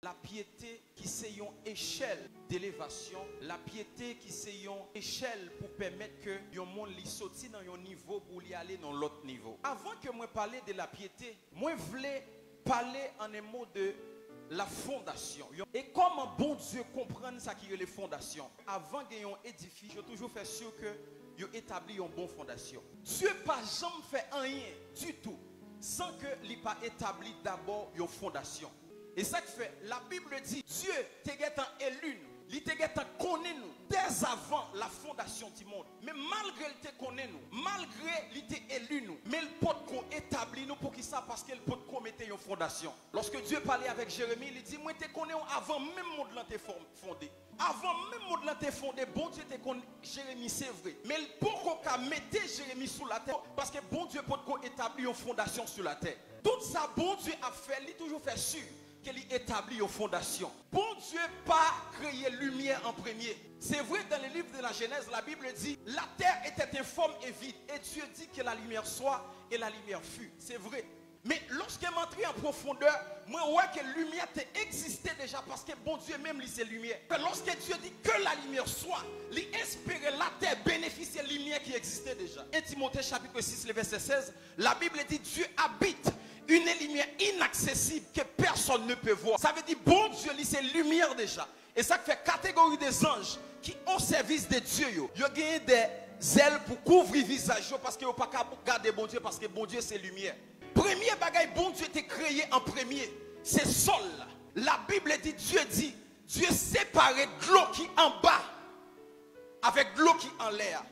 La piété qui c'est une échelle d'élévation, la piété qui c'est une échelle pour permettre que le monde sorti dans un niveau pour y aller dans l'autre niveau. Avant que moi parler de la piété, moi voulais parler en un mot de la fondation. Et comment bon Dieu comprendre ça qui est les fondations. Avant qu'il y ait un édifice, je toujours fait sûr que il établit une bonne fondation. Dieu pas jamais fait rien du tout sans que il pas établi d'abord une fondation. Et ça qui fait, la Bible dit, Dieu te élu nous, il te connaît nous dès avant la fondation du monde. Mais malgré il te connaît nous, malgré il te élu nous, mais il peut établir nous pour qui ça? Parce qu'il peut mettre une fondation. Lorsque Dieu parlait avec Jérémie, il dit, moi te connais avant même monde là te fondé. Avant même monde là te fondé, bon Dieu te connaît Jérémie, c'est vrai. Mais il peut mettre Jérémie sous la terre parce que bon Dieu peut établir une fondation sur la terre. Tout ça, bon Dieu a fait, il toujours fait sûr qu'il établit une fondation. Bon Dieu pas créé lumière en premier. C'est vrai dans le livre de la Genèse, la Bible dit la terre était informe et vide. Et Dieu dit que la lumière soit et la lumière fut. C'est vrai. Mais lorsqu'il m'entre en profondeur, moi vois que la lumière existait déjà parce que bon Dieu même lui c'est lumière. Lorsque Dieu dit que la lumière soit, il espérait la terre bénéficier de la lumière qui existait déjà. 1 Timothée chapitre 6, le verset 16, la Bible dit Dieu habite une lumière inaccessible que personne ne peut voir. Ça veut dire bon Dieu, c'est lumière déjà. Et ça fait catégorie des anges qui ont service de Dieu. Ils ont gagné des ailes pour couvrir le visage parce qu'ils n'ont pas qu'à garder bon Dieu parce que bon Dieu c'est lumière. Premier bagaille, bon Dieu était créé en premier. C'est sol. La Bible dit, Dieu séparait de l'eau qui en bas avec de l'eau qui en l'air.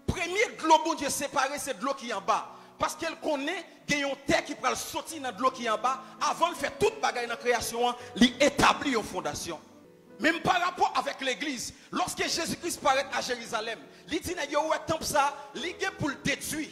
Premier de l'eau, bon Dieu séparé, c'est de l'eau qui en bas. Parce qu'elle connaît qu'il y a une terre qui peut sortir dans de l'eau qui est en bas. Avant de faire toute bagaille dans la création, il établit une fondation. Même par rapport avec l'église, lorsque Jésus-Christ paraît à Jérusalem, il dit qu'il y a un temple ça, il est pour le détruire.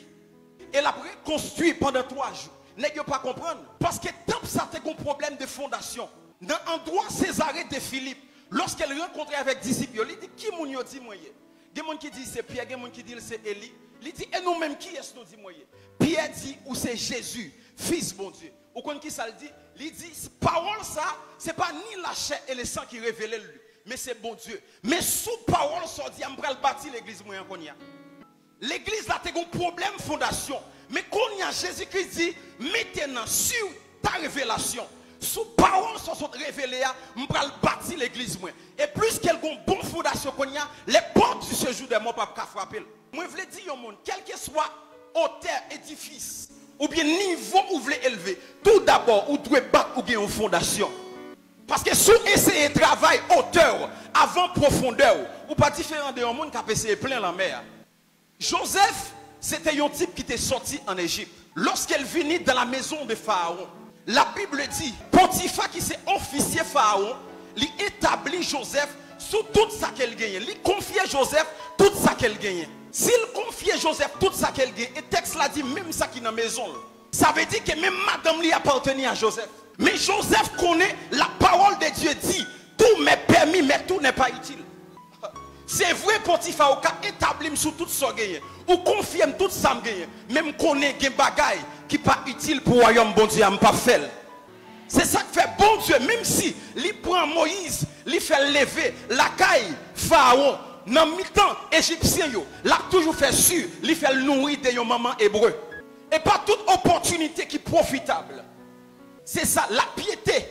Et l'a reconstruit pendant 3 jours. N'est-ce pas comprendre? Parce que le temple ça a un problème de fondation. Dans l'endroit Césarée de Philippe, lorsqu'elle rencontrait avec les disciples, il dit qui moun yo dit moi? Il y a des gens qui disent c'est Pierre, il y a des gens qui disent c'est Élie. Il dit, et nous-mêmes, qui est-ce nous dit moi? Pierre dit, ou c'est Jésus, fils bon Dieu. Ou quand qui ça le dit? Il dit, parole ça, c'est pas ni la chair et le sang qui révèlent lui, mais c'est bon Dieu. Mais sous parole ça dit, on va bâtir l'église moi qu'on y a. L'église là, t'as un problème fondation. Mais quand il y a Jésus-Christ dit, maintenant sur ta révélation, sous parole sont révélées, on va bâtir l'église moi. Et plus qu'elle a une bonne fondation qu'on y a, les portes du séjour des morts ne peuvent pas frapper. Moi, je veux dire au monde, quel que soit hauteur, édifice, ou bien niveau où vous voulez élever, tout d'abord, vous devez battre ou bien une fondation. Parce que si vous essayez de travailler hauteur, avant profondeur, ou pas différent de un monde qui a essayé plein la mer. Joseph, c'était un type qui était sorti en Égypte. Lorsqu'elle venait dans la maison de Pharaon, la Bible dit, Potiphar qui c'est officier Pharaon, il établit Joseph sous tout ça qu'elle gagnait. Il confiait Joseph tout ça qu'elle gagnait. S'il confiait Joseph tout ça qu'elle gagnait, et le texte l'a dit même ça qui est dans la maison. Ça veut dire que même madame lui appartenait à Joseph. Mais Joseph connaît la parole de Dieu dit, tout m'est permis mais tout n'est pas utile. C'est vrai Potiphar a établi sous tout ça gagné. Ou confirme tout ça gagné. Même connaît des bagailles qui pas utile pour le royaume bon Dieu, pas fait. C'est ça que fait bon Dieu, même si il prend Moïse, il fait lever la caille Pharaon, dans le temps égyptien, il a toujours fait sûr, il fait nourrir de yon maman hébreu. Et pas toute opportunité qui est profitable. C'est ça, la piété,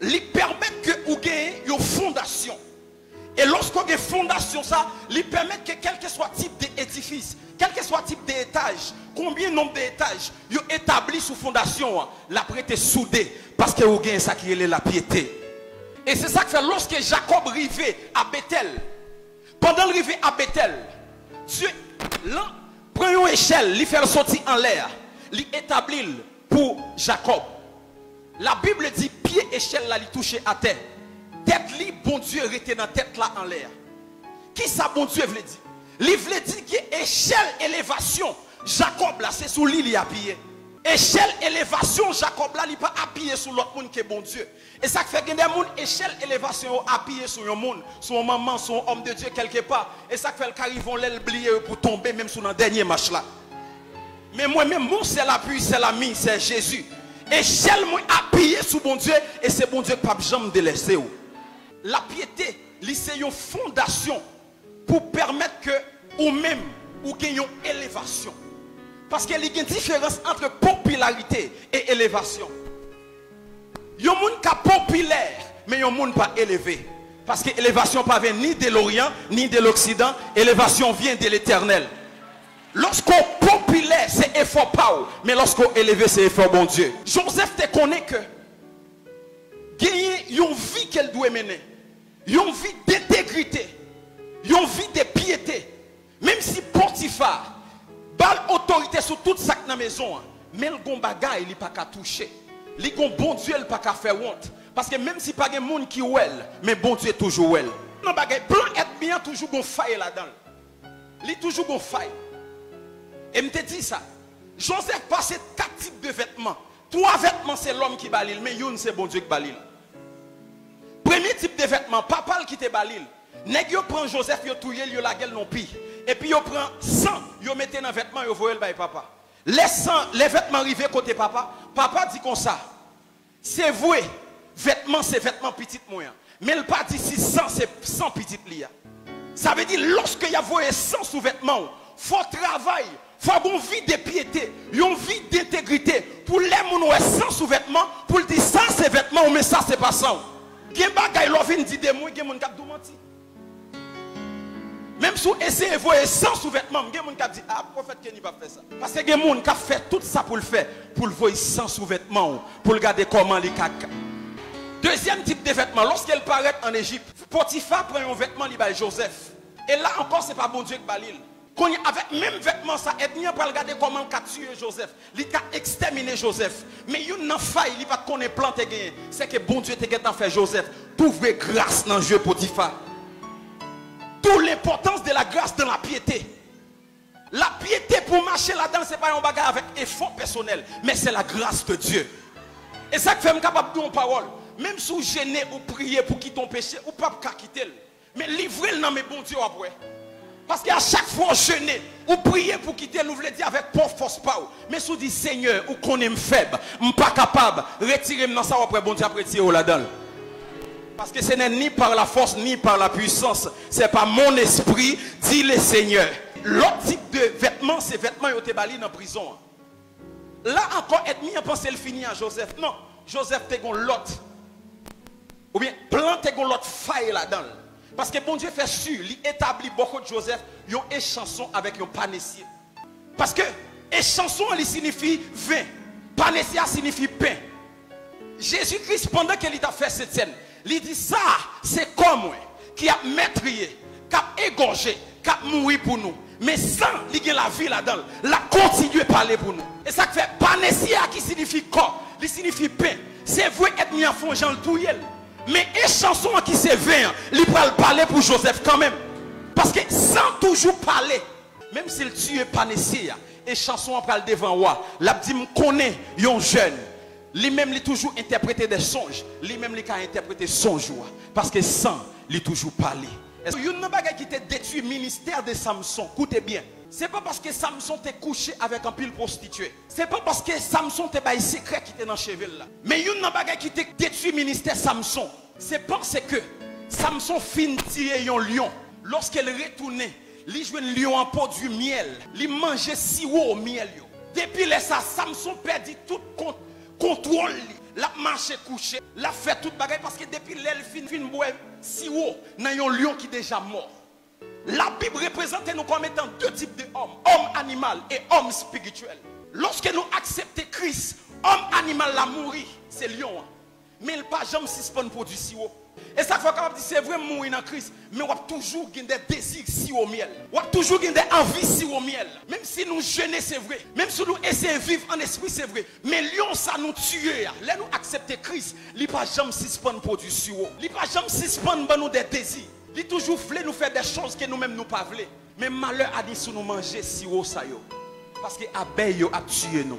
il permet que vous ayez une fondation. Et lorsqu'on a une fondation, ça, il permet que quel que soit type d'édifice, quel que soit type d'étage, combien de nombre d'étages, vous établi sous fondation, la prête est soudée, parce que vous avez ça qui est la piété. Et c'est ça que fait lorsque Jacob arrivait à Bethel, pendant l'arrivée à Bethel, Dieu prend une échelle, il fait le sortir en l'air, il établit pour Jacob. La Bible dit, pied échelle là, il touche à terre. Tête li, bon Dieu était dans tête là en l'air. Qui ça bon Dieu veut dire? Il veut dire que échelle élévation, Jacob là c'est sous lui il a appuyé. Échelle élévation, Jacob là il pas appuyé sur l'autre monde qui est bon Dieu. Et ça fait que des monde échelle élévation appuyé sur un monde, sur un maman, sur un homme de Dieu quelque part. Et ça fait qu'ils vont l'oublier pour tomber même sur le dernier match là. Mais moi même mon c'est l'appui, c'est l'ami, c'est Jésus. Échelle moi appuyé sur bon Dieu et c'est bon Dieu qui pas jamais délaissé ou. La piété, c'est une fondation pour permettre que ou même ou gagne une élévation. Parce qu'il y a une différence entre popularité et élévation. Il y a des gens qui sont populaires, mais il y a des gens qui sont pas élevés. Parce que l'élévation ne vient ni de l'Orient, ni de l'Occident. L'élévation vient de l'Éternel. Lorsqu'on est populaire, c'est effort pas. Mais lorsqu'on est élevé, c'est effort bon Dieu. Joseph te connaît que gagner une vie qu'elle doit mener. Une vie d'intégrité. Une vie de piété. Même si Potiphar balle autorité sur toute ça dans la maison, mais le bon bagage, il n'est pas qu'à toucher. Le bon Dieu, il n'est pas qu'à faire honte. Parce que même si pas de monde qui est mais bon Dieu est toujours well. Non bagay plan être bien toujours gon faille là-dedans. Il toujours gon faille. Et me te dit ça. Joseph passait 4 types de vêtements. 3 vêtements c'est l'homme qui balil, mais une c'est bon Dieu qui balil. Premier type de vêtements, papa qui te balil. Nèg yo prend Joseph yo touye yo la gueule non pi. Et puis yo prend sang, yo mette dans vêtements yo voye le bay papa. Les vêtements arrivés côté papa, papa dit comme ça. C'est vrai. Vêtements, c'est vêtements petits moyens. Mais le pas dit si 100, c'est 100 petites liens. Ça veut dire, lorsque il y a 100 sous vêtements, il faut travail, il faut avoir une vie de piété, une vie d'intégrité. Pour les gens 100 sous vêtements, pour dire ça c'est vêtements, mais ça c'est pas ça. Il y a des gens qui disent des mots, il y a des gens qui mentir. Même si vous essayez de voir 100 sous vêtements, il y a des gens qui disent, ah, prophète Kenny va faire ça. Parce que il y a des gens qui fait tout ça pour le faire, pour le voir 100 sous vêtements, pour regarder comment les caca. Deuxième type de vêtements, lorsqu'elle paraît en Égypte, Potiphar prend un vêtement, il bat Joseph. Et là encore, ce n'est pas bon Dieu qui balil. Avec même vêtement, ça aide bien pour regarder comment il a tué Joseph. Il a exterminé Joseph. Mais il y a une faille, il va connaître plan te gagner. C'est que bon Dieu te fait Joseph. Trouver grâce dans le jeu Potiphar. Toute l'importance de la grâce dans la piété. La piété pour marcher là-dedans, ce n'est pas un bagage avec effort personnel, mais c'est la grâce de Dieu. Et ça fait me capable de dire une parole. Même si vous gênez ou priez pour quitter ton péché, ou pas quitter. Mais livrez-le dans mes bons Dieu après. Parce qu'à chaque fois jeûner, ou priez pour quitter, vous voulez dire avec force pas. Mais si vous dites Seigneur, ou qu'on est faible, je ne suis pas capable, retirez-moi dans ça après, bon Dieu après tirer là-dedans. Parce que ce n'est ni par la force, ni par la puissance. C'est par mon esprit, dit le Seigneur. L'autre type de vêtements, c'est vêtements qui ont été balis dans la prison. Là encore, être mis à penser le fini à Joseph. Non, Joseph t'es l'autre. Ou bien planter l'autre faille là-dedans. Parce que bon Dieu fait sûr, il établit beaucoup de Joseph, ils ont échanson avec un panessier. Parce que échanson, il signifie vin. Panessier signifie pain. Jésus-Christ, pendant qu'il a fait cette scène, il dit ça, c'est comme moi, qui a maîtrisé, qui a égorgé, qui a mouru pour nous. Mais sans, il y a la vie là-dedans, la continuer à parler pour nous. Et ça fait panessier qui signifie corps, il signifie pain. C'est vrai être mis en fond, Jean le Touyel. Mais les chansons qui se vient, il peut parler pour Joseph quand même. Parce que sans toujours parler, même s'il tue panessier, et chanson parle devant moi, la dit me connaît un jeune. Lui-même il toujours interprété des songes, lui-même il a interprété songe parce que sans il toujours parler. Il y a une chose qui t'a détruit le ministère de Samson. Écoutez bien. Ce n'est pas parce que Samson t'est couché avec un pile prostitué. Ce n'est pas parce que Samson t'est un secret qui était dans le cheveu là. Mais il y a une chose qui t'a détruit le ministère de Samson. C'est parce que Samson fin tirer un lion. Lorsqu'elle retournait, il jouait un lion en pot du miel. Il mangeait sirop au miel. Depuis ça, Samson perdit tout contrôle. La marche couché, la fait toute bagaille parce que depuis l'elle fin boire sirop dans un lion qui est déjà mort. La Bible représente nous comme étant 2 types d'hommes, homme animal et homme spirituel. Lorsque nous acceptons Christ, homme animal la mourir, c'est lion. Mais il n'a pas jamais suspendre pour du sirop. Et ça fait capable dire c'est vrai mourir dans Christ, mais on a toujours des désirs si au miel. On a toujours des envies si au miel. Même si nous jeûnons, c'est vrai. Même si nous essayons de vivre en esprit, c'est vrai. Mais lion ça nous tue. Là nous accepter Christ, il n'a pas jamais suspendre pour du sirop. Il n'a pas jamais suspendre pour nous des désirs. Il toujours voulait nous faire des choses que nous-mêmes nous pas voulons. Mais malheur a dit si nous manger sirop ça yo. Parce que abeille a tué nous.